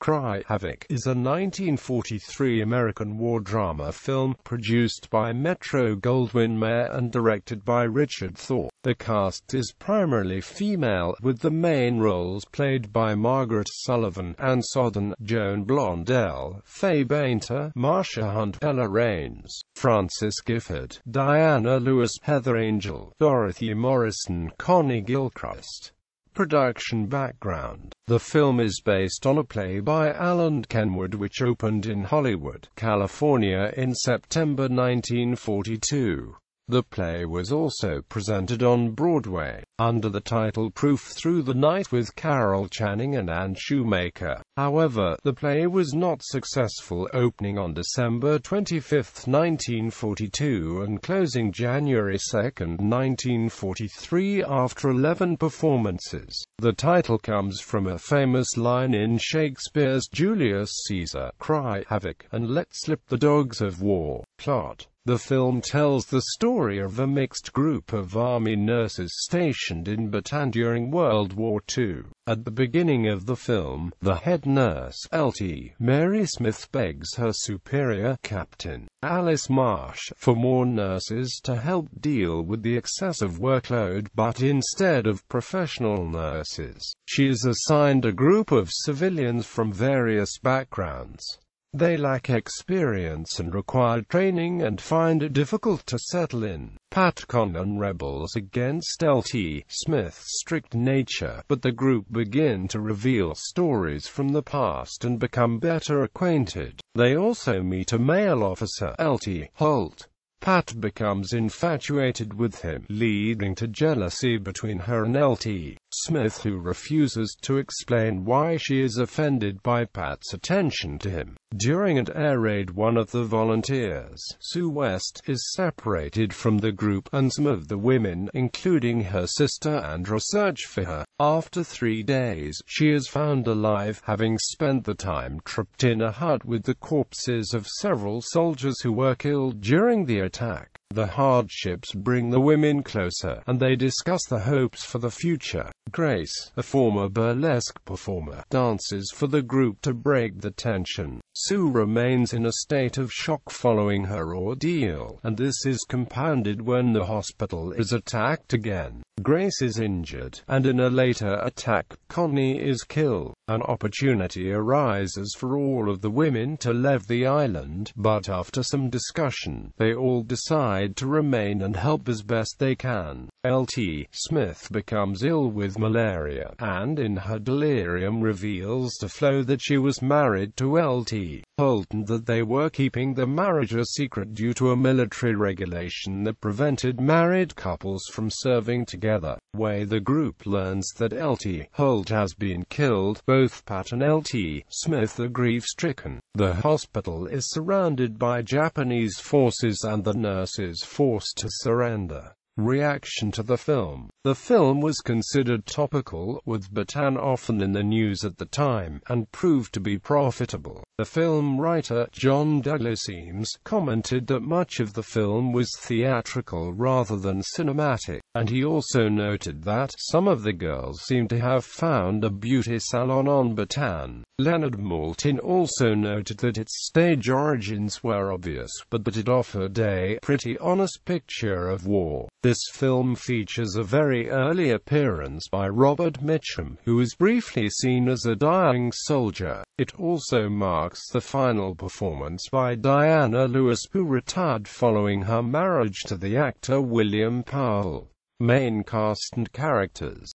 Cry Havoc is a 1943 American war drama film produced by Metro-Goldwyn-Mayer and directed by Richard Thorpe. The cast is primarily female, with the main roles played by Margaret Sullavan and Sothern, Joan Blondell, Fay Bainter, Marsha Hunt, Ella Raines, Frances Gifford, Diana Lewis, Heather Angel, Dorothy Morrison, Connie Gilchrist. Production background. The film is based on a play by Alan Kenwood which opened in Hollywood, California in September 1942. The play was also presented on Broadway, under the title Proof Through the Night with Carol Channing and Anne Shoemaker. However, the play was not successful, opening on December 25, 1942 and closing January 2, 1943 after 11 performances. The title comes from a famous line in Shakespeare's Julius Caesar, "Cry Havoc, and let slip the dogs of war." Plot. The film tells the story of a mixed group of army nurses stationed in Bataan during World War II. At the beginning of the film, the head nurse, Lt. Mary Smith, begs her superior, Captain Alice Marsh, for more nurses to help deal with the excessive workload, but instead of professional nurses, she is assigned a group of civilians from various backgrounds. They lack experience and require training and find it difficult to settle in. Pat Connon rebels against Lt. Smith's strict nature, but the group begin to reveal stories from the past and become better acquainted. They also meet a male officer, Lt. Holt. Pat becomes infatuated with him, leading to jealousy between her and Lt. Smith, who refuses to explain why she is offended by Pat's attention to him. During an air raid, one of the volunteers, Sue West, is separated from the group, and some of the women, including her sister Andra, search for her. After 3 days, she is found alive, having spent the time trapped in a hut with the corpses of several soldiers who were killed during the attack. The hardships bring the women closer, and they discuss the hopes for the future. Grace, a former burlesque performer, dances for the group to break the tension. Sue remains in a state of shock following her ordeal, and this is compounded when the hospital is attacked again. Grace is injured, and in a later attack, Connie is killed. An opportunity arises for all of the women to leave the island, but after some discussion, they all decide to remain and help as best they can. Lt. Smith becomes ill with malaria, and in her delirium reveals to Flo that she was married to Lt. Holt and that they were keeping the marriage a secret due to a military regulation that prevented married couples from serving together. The group learns that Lt. Holt has been killed. Both Pat and Lt. Smith are grief-stricken. The hospital is surrounded by Japanese forces and the nurses forced to surrender. Reaction to the film. The film was considered topical, with Bataan often in the news at the time, and proved to be profitable. The film writer, John Douglas Eames, commented that much of the film was theatrical rather than cinematic, and he also noted that some of the girls seemed to have found a beauty salon on Bataan. Leonard Maltin also noted that its stage origins were obvious, but that it offered a pretty honest picture of war. This film features a very early appearance by Robert Mitchum, who is briefly seen as a dying soldier. It also marks the final performance by Diana Lewis, who retired following her marriage to the actor William Powell. Main cast and characters.